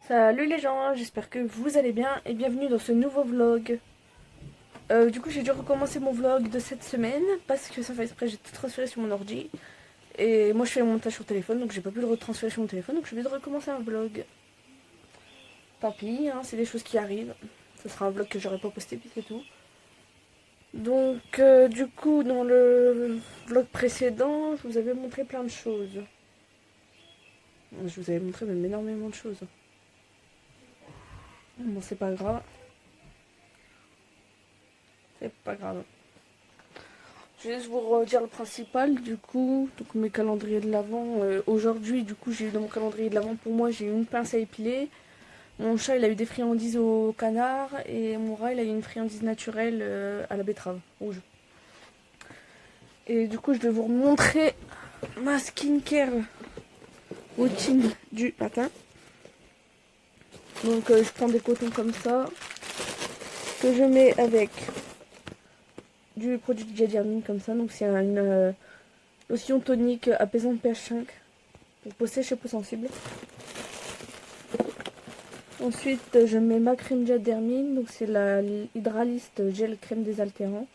Salut les gens, j'espère que vous allez bien et bienvenue dans ce nouveau vlog. Du coup j'ai dû recommencer mon vlog de cette semaine parce que ça fait exprès, j'ai tout transféré sur mon ordi. Et moi je fais le montage sur téléphone donc j'ai pas pu le retransférer sur mon téléphone donc je vais de recommencer un vlog. Tant pis, hein, c'est des choses qui arrivent. Ce sera un vlog que j'aurais pas posté puis c'est tout. Donc du coup dans le vlog précédent je vous avais montré plein de choses. Je vous avais montré même énormément de choses. Bon c'est pas grave. C'est pas grave. Je vais juste vous redire le principal du coup. Donc mes calendriers de l'avant. Aujourd'hui du coup j'ai eu dans mon calendrier de l'avant pour moi j'ai eu une pince à épiler. Mon chat il a eu des friandises au canard. Et mon rat il a eu une friandise naturelle à la betterave rouge. Et du coup je vais vous montrer ma skincare routine du matin. Donc je prends des cotons comme ça. Que je mets avec du produit de Diadermine comme ça. Donc c'est une lotion tonique apaisante pH 5 pour peau sèche et peau sensible. Ensuite je mets ma crème Diadermine, donc c'est la Hydralist gel crème désaltérant.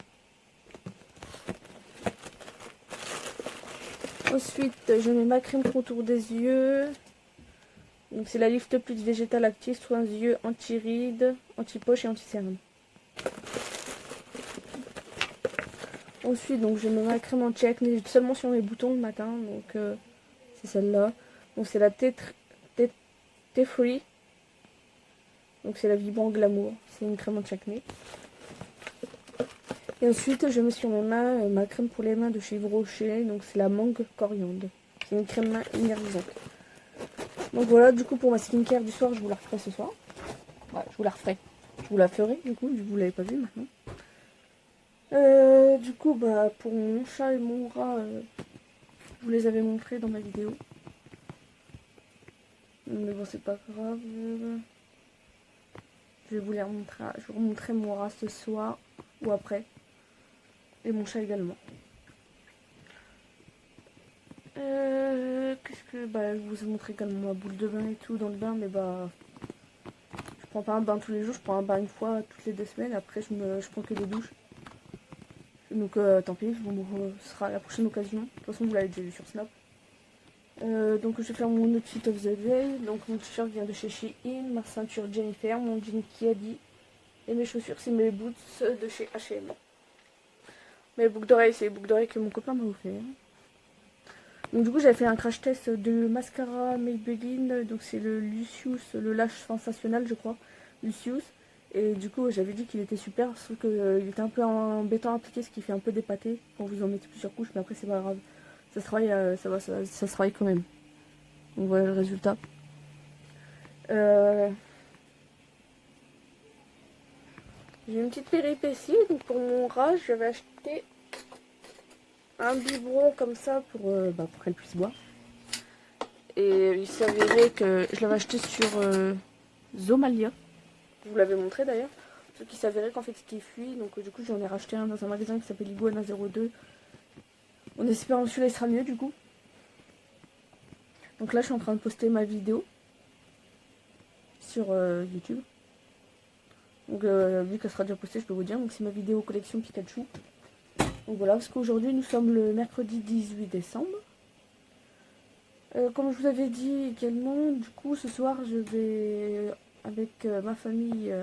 Ensuite je mets ma crème contour des yeux, donc c'est la Lift Plus végétal active soins yeux anti-rides, anti-poche et anti-cerne. Ensuite donc je mets ma crème anti-acné seulement sur mes boutons le matin, donc c'est celle-là. Donc c'est la T Free. Donc c'est la Vibrant Glamour, c'est une crème anti-acné. Et ensuite je mets sur mes mains ma crème pour les mains de chez Yves Rocher, donc c'est la Mangue Coriandre. C'est une crème main énergisante. Donc voilà, du coup pour ma skincare du soir, je vous la referai ce soir. Ouais, je vous la referai. Je vous la ferai du coup, vous l'avez pas vu maintenant. Du coup bah pour mon chat et mon rat, je vous les avais montrés dans ma vidéo. Mais bon c'est pas grave. Je vais vous les remontrer. Je vais vous montrer mon rat ce soir ou après. Et mon chat également. Qu'est-ce que. Bah, je vous ai montré également ma boule de bain et tout dans le bain, mais bah. Je prends pas un bain tous les jours, je prends un bain une fois toutes les 2 semaines. Après, je prends que des douches. Donc, tant pis, ce sera la prochaine occasion. De toute façon, vous l'avez déjà vu sur Snap. Donc, je vais faire mon outfit of the day. Donc, mon t-shirt vient de chez Shein, ma ceinture Jennifer, mon jean Kiadi. Et mes chaussures, c'est mes boots de chez H&M. Mes boucles d'oreilles, c'est les boucles d'oreilles que mon copain m'a offert. Donc du coup j'avais fait un crash test de mascara Maybelline, donc c'est le Lucius, le Lash Sensationnel je crois, Lucius. Et du coup j'avais dit qu'il était super, sauf qu'il était un peu embêtant à appliquer, ce qui fait un peu dépaté quand vous en mettez plusieurs couches, mais après c'est pas grave. Ça se travaille, ça se travaille quand même. Donc voilà le résultat. J'ai une petite péripétie, donc pour mon rat j'avais acheté un biberon comme ça pour qu'elle puisse boire. Et il s'avérait que je l'avais acheté sur Zomalia. Je vous l'avais montré d'ailleurs. Ce qui s'avérait qu'en fait c'était fuit. Donc du coup j'en ai racheté un dans un magasin qui s'appelle Iguana 02. En espérant que celui-là sera mieux du coup. Donc là je suis en train de poster ma vidéo sur YouTube. Donc vu qu'elle sera déjà postée je peux vous dire. Donc c'est ma vidéo collection Pikachu. Donc voilà, parce qu'aujourd'hui nous sommes le mercredi 18 décembre. Comme je vous avais dit également, du coup ce soir je vais avec ma famille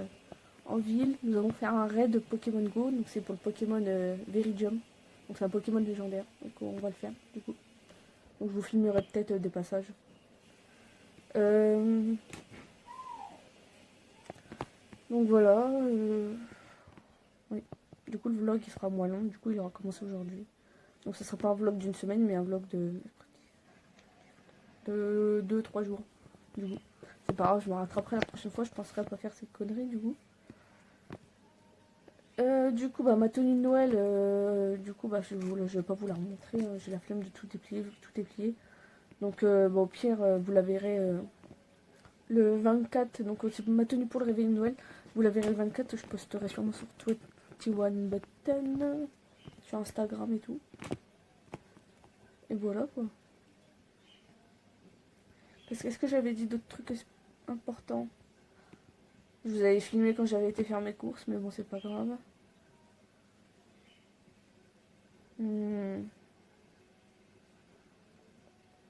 en ville. Nous allons faire un raid Pokémon Go, donc c'est pour le Pokémon Viridium. Donc c'est un Pokémon légendaire, donc on va le faire du coup. Donc je vous filmerai peut-être des passages. Donc voilà. Oui. Du coup le vlog il sera moins long, du coup il aura commencé aujourd'hui. Donc ce sera pas un vlog d'une semaine mais un vlog de 2-3 jours. Du coup. C'est pas grave, je me rattraperai la prochaine fois, je penserai à pas faire cette connerie du coup. Du coup, bah, ma tenue de Noël, du coup, bah, je vais pas vous la remontrer, hein, j'ai la flemme de tout déplier, vu que tout est plié. Donc, bon, au pire, vous la verrez le 24, donc c'est ma tenue pour le réveillon de Noël. Vous la verrez le 24, je posterai sûrement sur 21 Button. sur Instagram et tout. Et voilà quoi. Parce qu'est-ce que j'avais dit d'autres trucs importants? Je vous avais filmé quand j'avais été faire mes courses, mais bon, c'est pas grave. Vous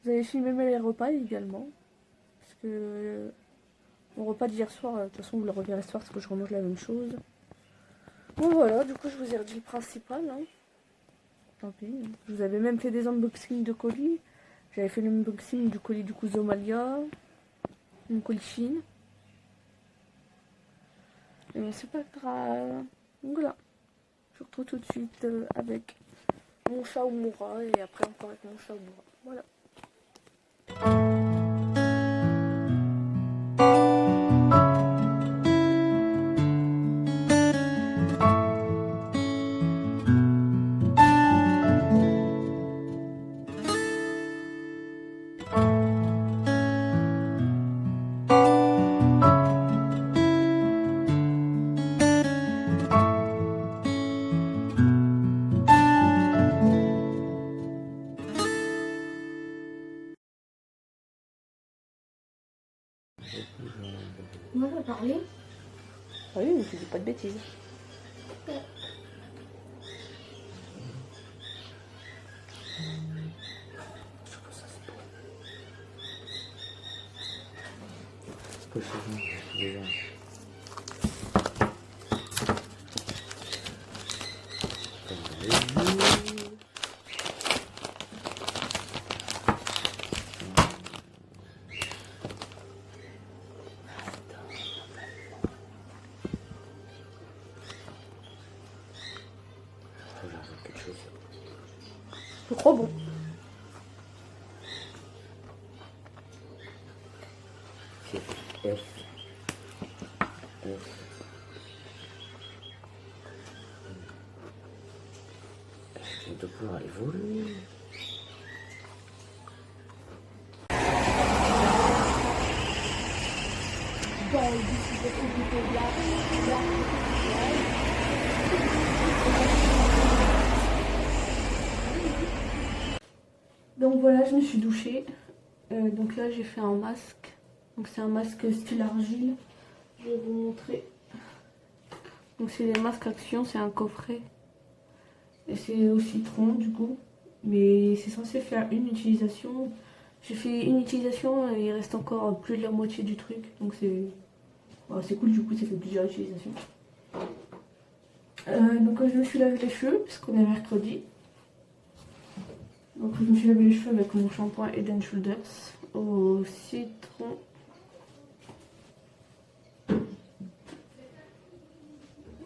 avez filmé mes repas également. Parce que mon repas d'hier soir, de toute façon, vous le reverrez ce soir parce que je remange la même chose. Bon, voilà, du coup, je vous ai redit le principal. Hein. Tant pis. Je vous avais même fait des unboxings de colis. J'avais fait l'unboxing du colis du coup Zomalia. Une colis Chine. Et bon, c'est pas grave. Donc voilà. Je vous retrouve tout de suite avec mon chat Moura et après encore avec mon chat Moura. Voilà. Moi, je vais parler. Ah oui, mais tu dis pas de bêtises. C'est trop bon. F. Je vais pouvoir évoluer. Donc voilà, je me suis douchée. Donc là, j'ai fait un masque. Donc c'est un masque style argile. Je vais vous montrer. Donc c'est les masques Action, c'est un coffret. Et c'est au citron du coup. Mais c'est censé faire une utilisation. J'ai fait une utilisation et il reste encore plus de la moitié du truc. Donc c'est cool, du coup ça fait plusieurs utilisations. Donc je me suis lavé les cheveux parce qu'on est mercredi. Donc je me suis lavé les cheveux avec mon shampoing Head and Shoulders au citron.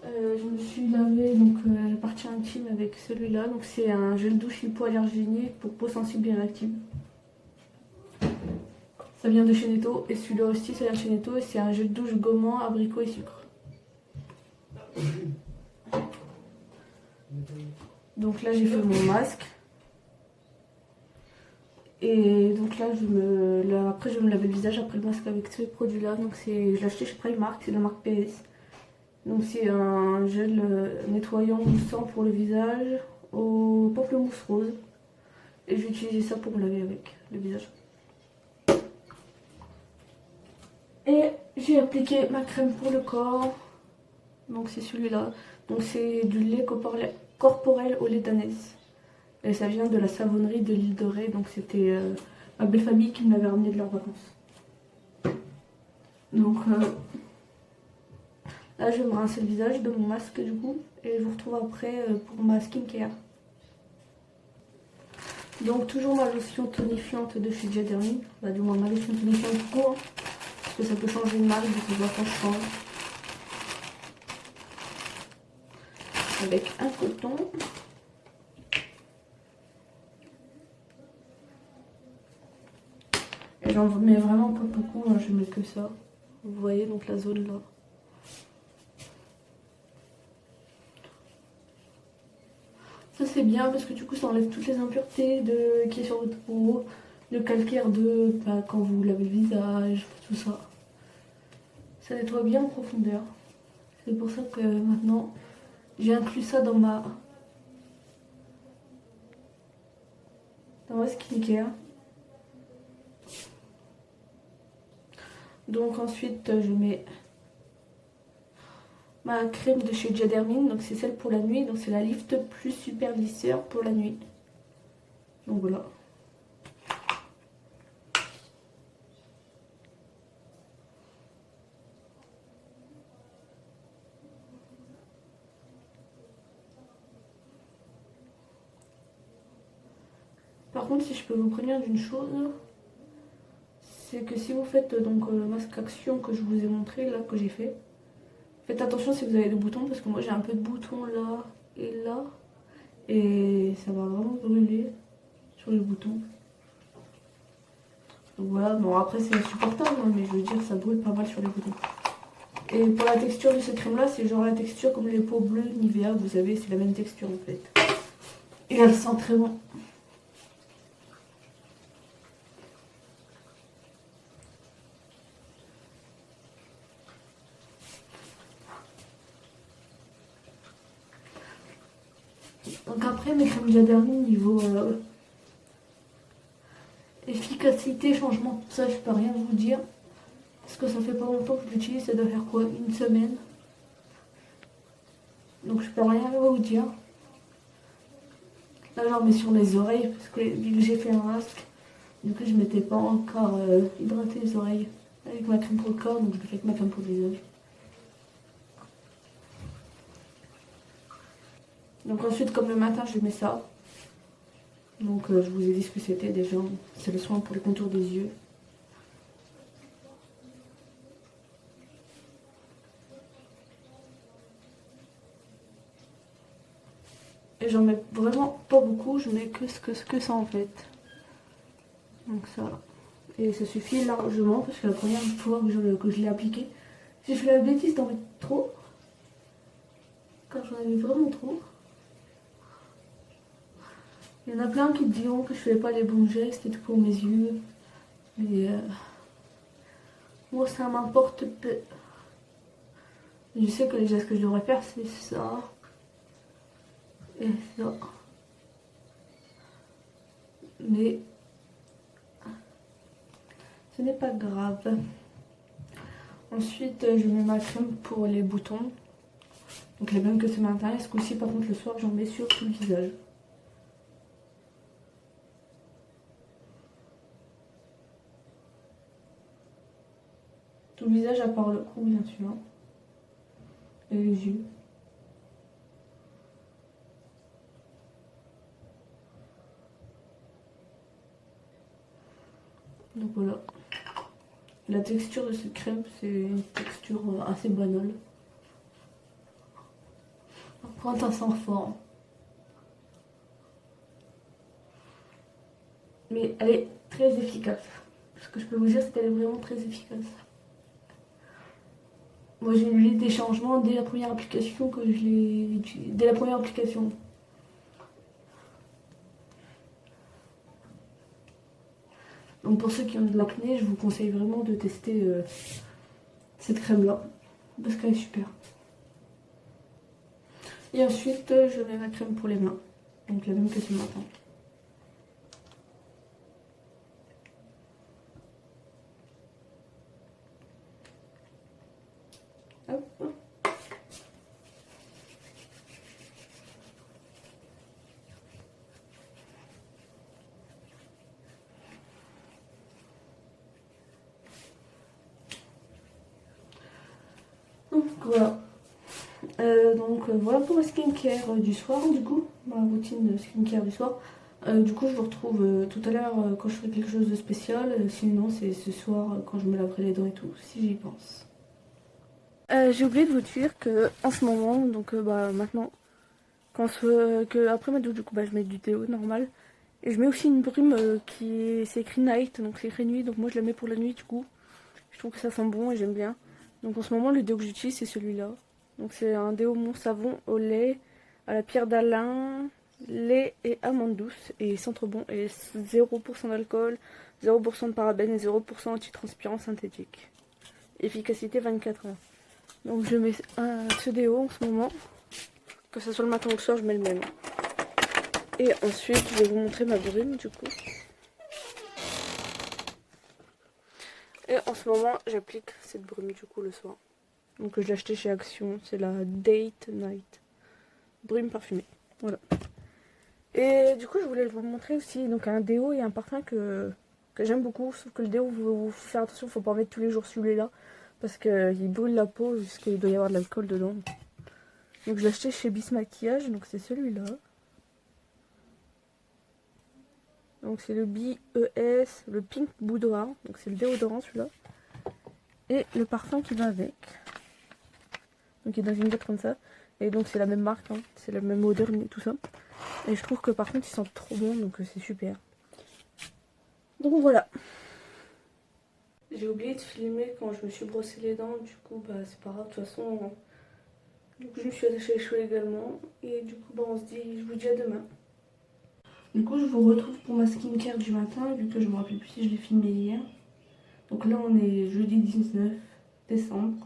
Je me suis lavé donc la partie intime avec celui-là. Donc c'est un gel douche hypoallergénique pour peau sensible et réactive. Ça vient de chez Netto et celui-là aussi ça vient de chez Netto et c'est un gel douche gommant, abricot et sucre. Donc là j'ai fait mon masque. Et donc là, après je vais me laver le visage après le masque avec ce produit là. Donc je l'ai acheté chez Primark, c'est la marque PS. Donc c'est un gel nettoyant moussant pour le visage au pamplemousse rose. Et j'ai utilisé ça pour me laver avec le visage. Et j'ai appliqué ma crème pour le corps. Donc c'est celui-là. Donc c'est du lait corporel au lait d'anaise. Et ça vient de la savonnerie de l'île de Ré. Donc c'était ma belle famille qui me l'avait ramené de leurs vacances. Donc là je vais me rincer le visage de mon masque du coup. Et je vous retrouve après pour ma skincare. Donc toujours ma lotion tonifiante de chez Jedermy. Bah du moins ma lotion tonifiante tout court. Parce que ça peut changer de marque, donc je vois quand je change. Avec un coton. Et j'en mets vraiment pas beaucoup, hein, je mets que ça. Vous voyez donc la zone là. Ça c'est bien parce que du coup ça enlève toutes les impuretés qui est sur votre peau, le calcaire quand vous lavez le visage, tout ça. Ça nettoie bien en profondeur. C'est pour ça que maintenant j'ai inclus ça dans ma dans ma skincare. Donc ensuite je mets ma crème de chez Diadermine, donc c'est celle pour la nuit, donc c'est la Lift Plus Super Glisseur pour la nuit. Donc voilà. Par contre, si je peux vous prévenir d'une chose, c'est que si vous faites donc le masque action que je vous ai montré, là, que j'ai fait, faites attention si vous avez des boutons, parce que moi j'ai un peu de boutons là et là, et ça va vraiment brûler sur les boutons. Donc voilà, bon après c'est insupportable, hein, mais je veux dire ça brûle pas mal sur les boutons. Et pour la texture de cette crème là, c'est genre la texture comme les peaux bleues Nivea, vous savez, c'est la même texture en fait. Et elle sent très bon. Donc après mes crèmes Diadermine niveau efficacité, changement, tout ça je peux rien vous dire. Parce que ça fait pas longtemps que je l'utilise, ça doit faire quoi, une semaine. Donc je peux rien vous dire. Là j'en mets sur les oreilles parce que vu que j'ai fait un masque, du coup je m'étais pas encore hydraté les oreilles avec ma crème pour le corps, donc je le fais avec ma crème pour le visage. Donc ensuite comme le matin je mets ça. Donc je vous ai dit ce que c'était déjà, c'est le soin pour les contours des yeux. Et j'en mets vraiment pas beaucoup, je mets que ça en fait. Donc ça. Et ça suffit largement parce que la première fois que je l'ai appliqué, j'ai fait la bêtise d'en mettre trop. Car j'en avais vraiment trop. Il y en a plein qui diront que je fais pas les bons gestes et tout pour mes yeux. Mais moi ça m'importe peu. Je sais que les gestes que je devrais faire c'est ça. Et ça. Mais ce n'est pas grave. Ensuite je mets ma crème pour les boutons. Donc les mêmes que ce matin. Et ce coup-ci par contre le soir j'en mets sur tout le visage. Tout le visage à part le cou bien sûr. Et les yeux. Donc voilà. La texture de cette crème, c'est une texture assez banale. Par contre, ça sent fort. Mais elle est très efficace. Ce que je peux vous dire, c'est qu'elle est vraiment très efficace. Moi, j'ai eu des changements dès la première application que je l'ai utilisée. Dès la première application. Donc pour ceux qui ont de l'acné, je vous conseille vraiment de tester cette crème-là. Parce qu'elle est super. Et ensuite, je mets ma crème pour les mains. Donc la même que ce matin. Hop. Donc voilà. Voilà pour le skincare du soir du coup. Ma routine de skincare du soir. Du coup je vous retrouve tout à l'heure quand je ferai quelque chose de spécial. Sinon c'est ce soir quand je me laverai les dents et tout, si j'y pense. J'ai oublié de vous dire que en ce moment, donc maintenant, que après ma douche du coup je mets du déo normal. Et je mets aussi une brume qui c'est écrit night, donc c'est écrit nuit, donc moi je la mets pour la nuit du coup. Je trouve que ça sent bon et j'aime bien. Donc en ce moment le déo que j'utilise c'est celui-là. Donc c'est un déo mon savon au lait, à la pierre d'Alain, lait et amande douce. Et il sent trop bon et 0% d'alcool, 0% de parabènes et 0% antitranspirant synthétique. Efficacité 24 heures. Donc je mets ce déo en ce moment. Que ce soit le matin ou le soir je mets le même. Et ensuite, je vais vous montrer ma brume du coup. Et en ce moment, j'applique cette brume du coup le soir. Donc je l'ai acheté chez Action, c'est la Date Night. Brume parfumée, voilà. Et du coup, je voulais vous montrer aussi donc un déo et un parfum que j'aime beaucoup. Sauf que le déo, faut faire attention, faut pas en mettre tous les jours celui-là. Parce qu'il brûle la peau, jusqu'il doit y avoir de l'alcool dedans. Donc je l'ai acheté chez Bis Maquillage, donc c'est celui-là. Donc c'est le BES, le Pink Boudoir. Donc c'est le déodorant celui-là. Et le parfum qui va avec. Donc il est dans une boîte comme ça. Et donc c'est la même marque, hein. C'est la même odeur et tout ça. Et je trouve que par contre ils sentent trop bon, donc c'est super. Donc voilà. J'ai oublié de filmer quand je me suis brossé les dents, du coup bah c'est pas grave, de toute façon. Hein. Du coup je me suis attachée les cheveux également. Et du coup bah on se dit, je vous dis à demain. Du coup je vous retrouve pour ma skincare du matin, vu que je me rappelle plus si je l'ai filmé hier. Donc là on est jeudi 19 décembre.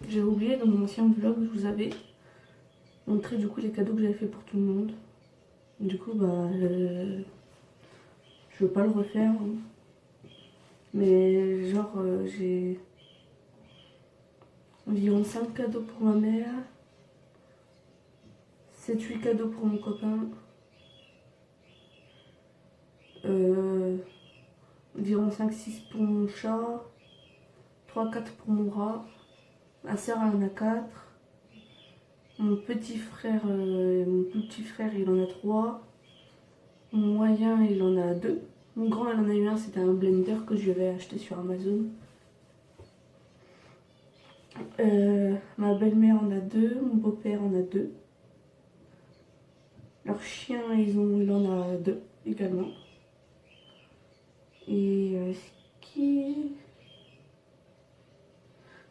J'ai oublié dans mon ancien vlog, je vous avais montré du coup les cadeaux que j'avais fait pour tout le monde. Du coup bah je veux pas le refaire. Hein. Mais genre j'ai environ 5 cadeaux pour ma mère, 7-8 cadeaux pour mon copain, environ 5-6 pour mon chat, 3-4 pour mon rat, ma soeur en a 4, mon petit frère il en a 3, mon moyen il en a 2, mon grand il en a eu un, c'était un blender que je lui avais acheté sur Amazon. Ma belle-mère en a 2, mon beau-père en a 2. Leur chien, il en a 2 également. Et ce qui...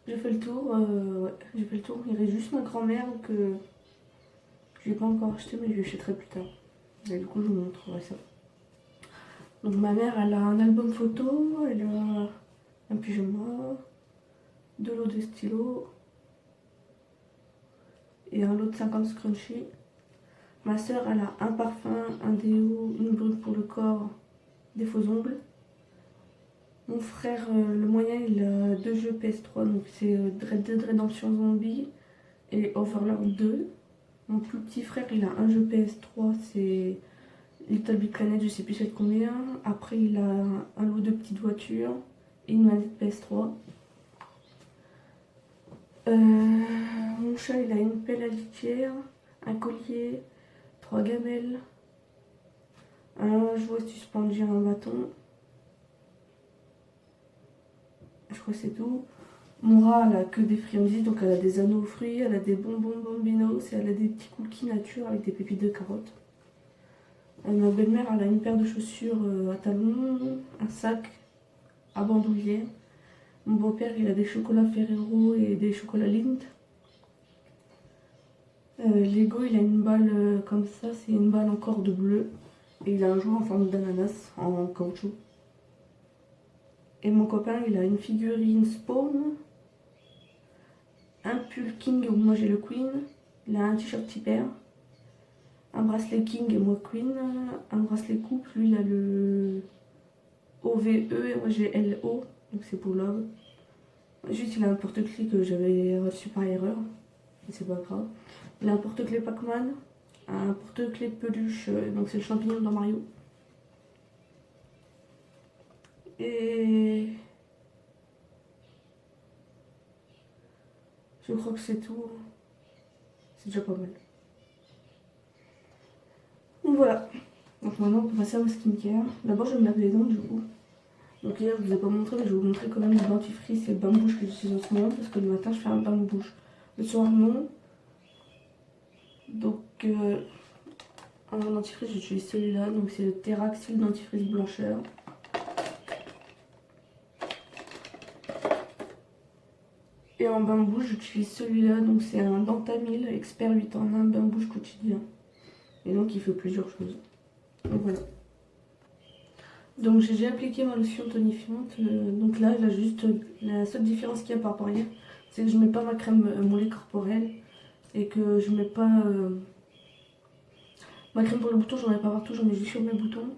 J'ai fait le tour, ouais, j'ai fait le tour. Il reste juste ma grand-mère que je n'ai pas encore acheté, mais je l'achèterai plus tard. Et du coup, je vous montrerai ça. Donc ma mère, elle a un album photo, elle a un pyjama, 2 lots de stylos et un lot de 50 scrunchies. Ma soeur, elle a un parfum, un déo, une brume pour le corps, des faux ongles. Mon frère, le moyen, il a 2 jeux PS3, donc c'est Red Dead Redemption Zombie et Overlord 2. Mon plus petit frère, il a un jeu PS3, c'est Little Big Planet, je sais plus c'est combien. Après, il a un lot de petites voitures et une manette PS3. Mon chat, il a une pelle à litière, un collier, 3 gamelles, un jouet suspendu à un bâton. Je crois que c'est tout. Mon rat, elle a que des friandises, donc elle a des anneaux aux fruits, elle a des bonbons bambinos et elle a des petits cookies nature avec des pépites de carottes. Ma belle-mère, elle a une paire de chaussures à talons, un sac à bandoulière. Mon beau-père, il a des chocolats Ferrero et des chocolats Lindt. Lego, il a une balle comme ça, c'est une balle en corde bleue. Et il a un jouet en forme d'ananas en caoutchouc. Et mon copain, il a une figurine Spawn, un pull King où moi j'ai le Queen, il a un t-shirt Tipper, un bracelet King et moi Queen, un bracelet couple, lui il a le OVE et moi j'ai LO, donc c'est pour Love. Juste il a un porte-clés que j'avais reçu par erreur, mais c'est pas grave. Il a un porte-clés Pac-Man, un porte-clés peluche, donc c'est le champignon dans Mario. Et je crois que c'est tout. C'est déjà pas mal. Donc voilà. Donc maintenant on peut passer à ma skincare. D'abord je vais me laver les dents du coup. Donc hier je vous ai pas montré, mais je vais vous montrer quand même le dentifrice et le bain-bouche que j'utilise en ce moment. Parce que le matin je fais un bain-bouche. Le soir non. Donc en dentifrice j'utilise celui-là. Donc c'est le Terraxil dentifrice blancheur. Et en bain-bouche, j'utilise celui-là, donc c'est un Dentamil Expert 8 en 1 bain-bouche quotidien. Et donc il fait plusieurs choses. Donc voilà. Donc j'ai déjà appliqué ma lotion tonifiante. Donc là, la seule différence qu'il y a par rapport à hier, c'est que je mets pas ma crème mon lait corporel. et que je mets pas ma crème pour les boutons, j'en ai pas partout, j'en ai juste sur mes boutons.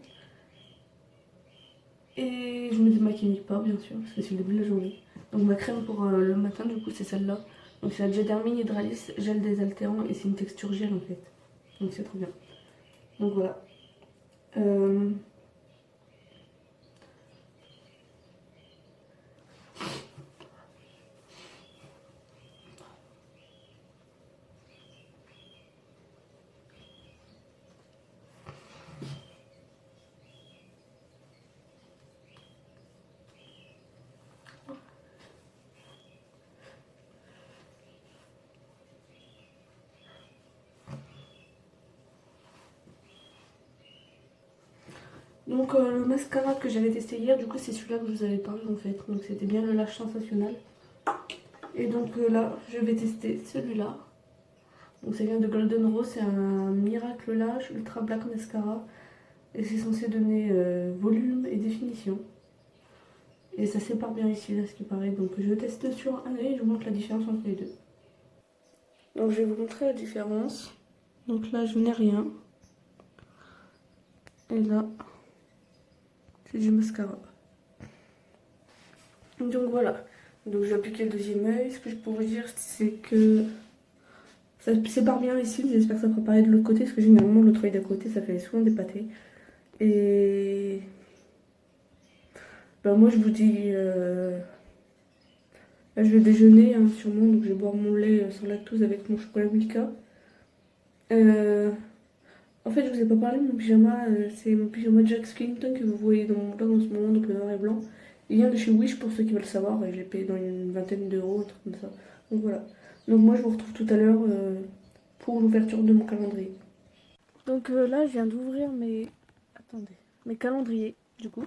Et je me démaquille pas bien sûr parce que c'est le début de la journée. Donc ma crème pour le matin du coup c'est celle-là. Donc c'est la Jedermine Hydralis gel désaltérant et c'est une texture gel en fait. Donc c'est trop bien. Donc voilà. Donc le mascara que j'avais testé hier, du coup c'est celui-là que je vous avais parlé en fait. Donc c'était bien le Lash Sensationnel. Et donc là je vais tester celui-là. Donc ça vient de Golden Rose, c'est un Miracle Lash Ultra Black Mascara. Et c'est censé donner volume et définition. Et ça sépare bien ici là ce qui paraît. Donc je teste sur un œil et je vous montre la différence entre les deux. Donc je vais vous montrer la différence. Donc là je n'ai rien. Et là c'est du mascara. Donc voilà. Donc je vais appliquer le deuxième œil. Ce que je peux vous dire c'est que ça sépare bien ici. J'espère que ça fera pareil de l'autre côté. Parce que généralement l'autre œil d'à côté ça fait souvent des pâtés. Et ben moi je vous dis là, je vais déjeuner hein, sûrement. Donc je vais boire mon lait sans lactose avec mon chocolat Milka. En fait, je vous ai pas parlé de mon pyjama, c'est mon pyjama Jack Skellington que vous voyez dans mon blog en ce moment, donc le noir et blanc. Il vient de chez Wish pour ceux qui veulent savoir, et je l'ai payé dans une vingtaine d'euros, un truc comme ça. Donc voilà. Donc moi je vous retrouve tout à l'heure pour l'ouverture de mon calendrier. Donc là je viens d'ouvrir mes calendriers du coup.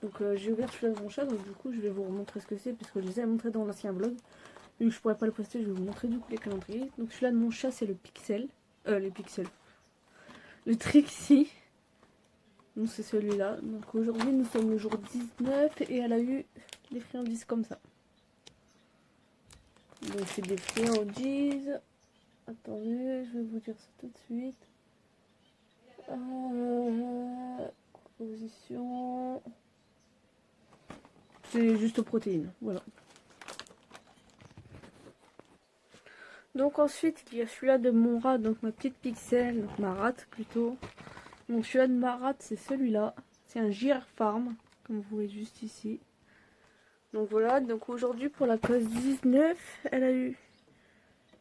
Donc j'ai ouvert celui-là de mon chat, donc du coup je vais vous remontrer ce que c'est, puisque je les ai montrés dans l'ancien vlog. Vu que je pourrais pas le poster, je vais vous montrer du coup les calendriers. Donc celui-là de mon chat c'est le Pixel. Les pixels. Le Trixie. Donc c'est celui-là. Donc aujourd'hui nous sommes le jour 19 et elle a eu des friandises comme ça. Donc c'est des friandises. Attendez, je vais vous dire ça tout de suite. Composition. C'est juste protéines, voilà. Donc ensuite il y a celui-là de mon rat, donc ma petite pixel, donc ma rate plutôt. Donc celui-là de ma rate c'est celui-là. C'est un JR Farm, comme vous voyez juste ici. Donc voilà, donc aujourd'hui pour la cause 19, elle a eu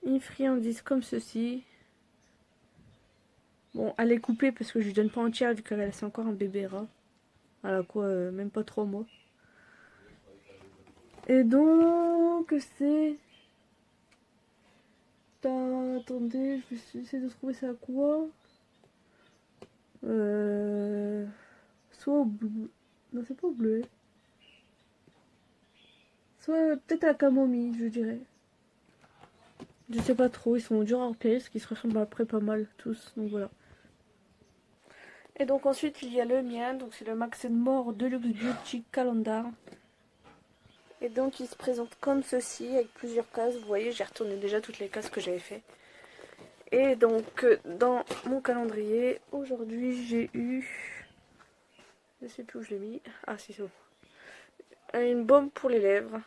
une friandise comme ceci. Bon, elle est coupée parce que je lui donne pas entière vu qu'elle c'est encore un bébé rat. Elle a quoi, même pas 3 mois. Et donc c'est... Attendez, je vais essayer de trouver ça à quoi. Soit au bleu. Non, c'est pas au bleu. Soit peut-être à la camomille, je dirais. Je sais pas trop, ils sont durs à repérer parce qu'ils se ressemblent après pas mal tous, donc voilà. Et donc ensuite il y a le mien, donc c'est le Max More Deluxe Beauty Calendar. Et donc il se présente comme ceci, avec plusieurs cases. Vous voyez, j'ai retourné déjà toutes les cases que j'avais fait. Et donc dans mon calendrier, aujourd'hui j'ai eu... Je sais plus où je l'ai mis. Ah si, c'est bon. Une baume pour les lèvres.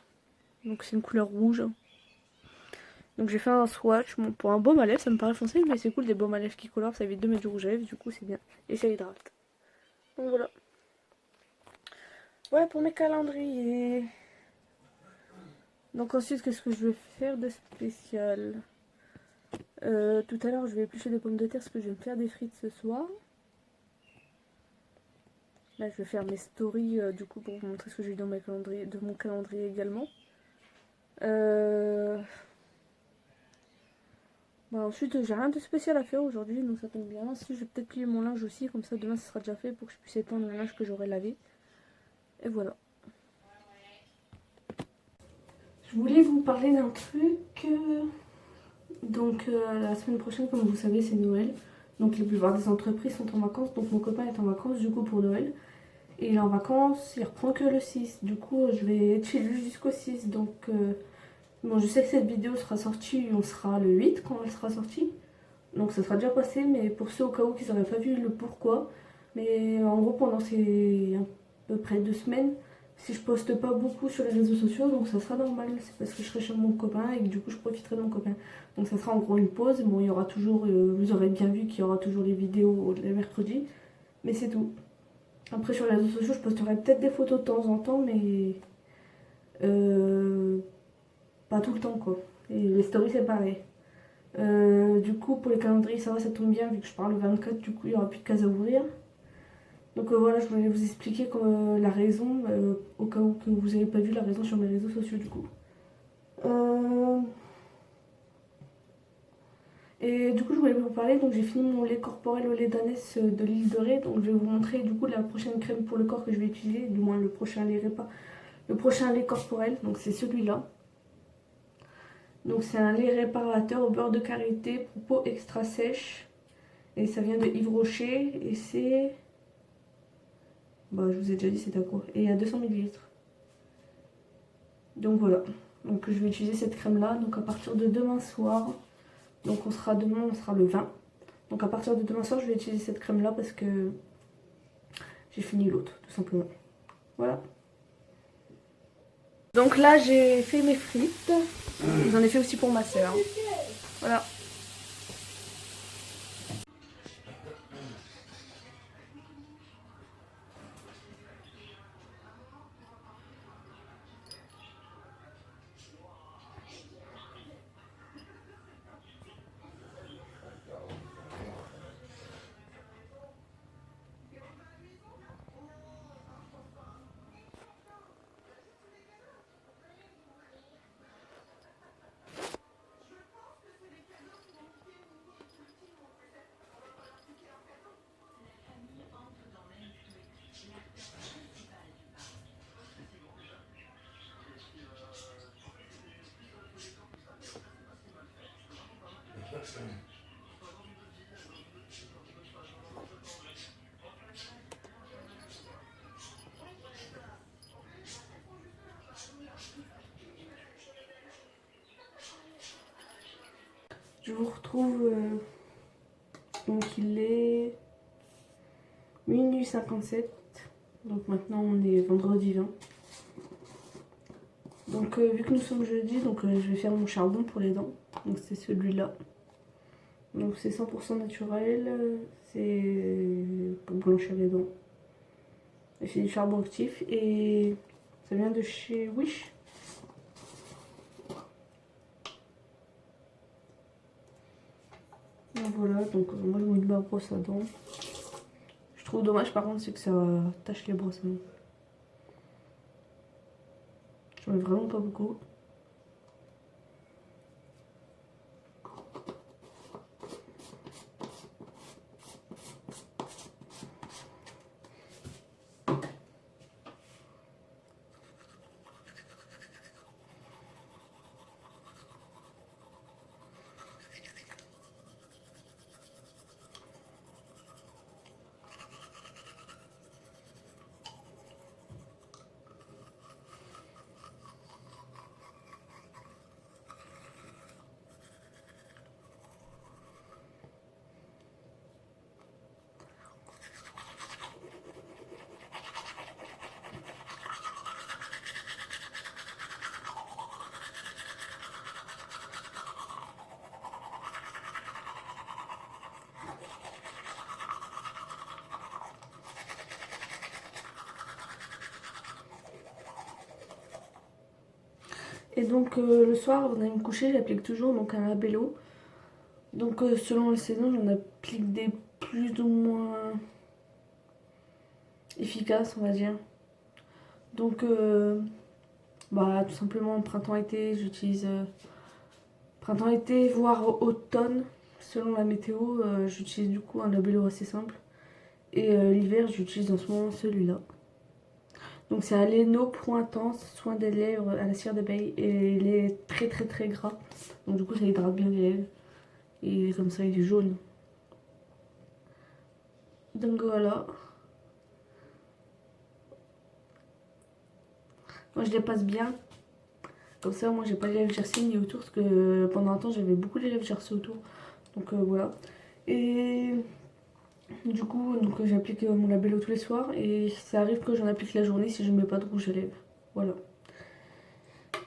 Donc c'est une couleur rouge. Donc j'ai fait un swatch. Bon, pour un baume à lèvres, ça me paraît foncé, mais c'est cool des baumes à lèvres qui colorent. Ça évite de mettre du rouge à lèvres, du coup c'est bien. Et ça hydrate. Donc voilà. Voilà pour mes calendriers. Donc ensuite, qu'est-ce que je vais faire de spécial? Tout à l'heure, je vais éplucher des pommes de terre parce que je vais me faire des frites ce soir. Là, je vais faire mes stories du coup pour vous montrer ce que j'ai eu dans mon calendrier également. Bah, ensuite, j'ai rien de spécial à faire aujourd'hui, donc ça tombe bien. Si je vais peut-être plier mon linge aussi, comme ça demain ça sera déjà fait pour que je puisse étendre le linge que j'aurai lavé. Et voilà. Je voulais vous parler d'un truc. Donc la semaine prochaine, comme vous savez, c'est Noël. Donc la plupart des entreprises sont en vacances. Donc mon copain est en vacances du coup pour Noël. Et il est en vacances, il reprend que le 6. Du coup, je vais être chez lui jusqu'au 6. Donc Bon, je sais que cette vidéo sera sortie, on sera le 8 quand elle sera sortie. Donc ça sera déjà passé, mais pour ceux au cas où qui n'auraient pas vu le pourquoi. Mais en gros, pendant ces à peu près 2 semaines, si je poste pas beaucoup sur les réseaux sociaux, donc ça sera normal. C'est parce que je serai chez mon copain et que du coup je profiterai de mon copain. Donc ça sera en gros une pause. Bon, il y aura toujours, vous aurez bien vu qu'il y aura toujours les vidéos les mercredis. Mais c'est tout. Après sur les réseaux sociaux, je posterai peut-être des photos de temps en temps, mais pas tout le temps quoi. Et les stories c'est pareil. Du coup, pour les calendriers, ça va, ça tombe bien vu que je pars le 24, du coup, il n'y aura plus de cases à ouvrir. Donc voilà, je voulais vous expliquer la raison, au cas où que vous n'avez pas vu la raison sur mes réseaux sociaux, du coup. Et du coup, je voulais vous parler, donc j'ai fini mon lait corporel au lait d'ânesse de l'île de Ré. Donc je vais vous montrer du coup la prochaine crème pour le corps que je vais utiliser, du moins le prochain lait repas. Le prochain lait corporel, donc c'est celui-là. Donc c'est un lait réparateur au beurre de karité pour peau extra sèche. Et ça vient de Yves Rocher et c'est... Bah je vous ai déjà dit c'est à quoi. Et il y a 200 ml. Donc voilà. Donc je vais utiliser cette crème là. Donc à partir de demain soir. Donc demain on sera le 20. Donc à partir de demain soir je vais utiliser cette crème là parce que j'ai fini l'autre tout simplement. Voilà. Donc là j'ai fait mes frites. J'en ai fait aussi pour ma soeur. Voilà. Je vous retrouve, donc il est minuit 57, donc maintenant on est vendredi 20. Donc vu que nous sommes jeudi, donc je vais faire mon charbon pour les dents, donc c'est celui-là. Donc c'est 100% naturel, c'est pour blanchir les dents. Et c'est du charbon actif et ça vient de chez Wish. Donc voilà, donc moi je mets ma brosse à dents. Je trouve dommage par contre c'est que ça tache les brosses à dents. J'en mets vraiment pas beaucoup. Et donc le soir avant d'aller me coucher j'applique toujours donc un labello. Donc selon les saisons j'en applique des plus ou moins efficaces on va dire. Donc bah tout simplement printemps-été j'utilise printemps-été voire automne selon la météo j'utilise du coup un labello assez simple. Et l'hiver j'utilise en ce moment celui-là. Donc c'est un Leno Pro Intense, soin des lèvres à la cire d'abeille et il est très très très gras. Donc du coup ça hydrate bien les lèvres. Et comme ça il est jaune. Donc voilà. Moi je les passe bien. Comme ça, moi, j'ai pas les lèvres gercées ni autour, parce que pendant un temps, j'avais beaucoup les lèvres gercées autour. Donc voilà. Et du coup, j'applique mon labello tous les soirs. Et ça arrive que j'en applique la journée si je mets pas de rouge à lèvres. Voilà.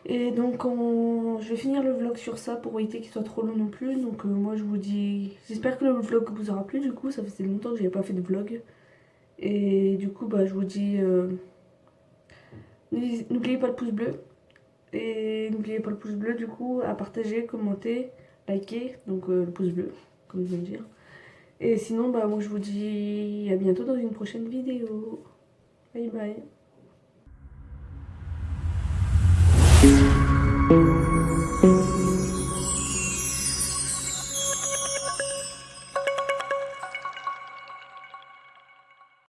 Et donc, je vais finir le vlog sur ça pour éviter qu'il soit trop long non plus. Donc moi, je vous dis... J'espère que le vlog vous aura plu, du coup. Ça faisait longtemps que j'avais pas fait de vlog. Et du coup, bah, je vous dis... n'oubliez pas le pouce bleu. Et n'oubliez pas le pouce bleu, du coup, à partager, commenter, liker. Donc le pouce bleu, comme je viens de dire. Et sinon, bah, moi, je vous dis à bientôt dans une prochaine vidéo. Bye bye.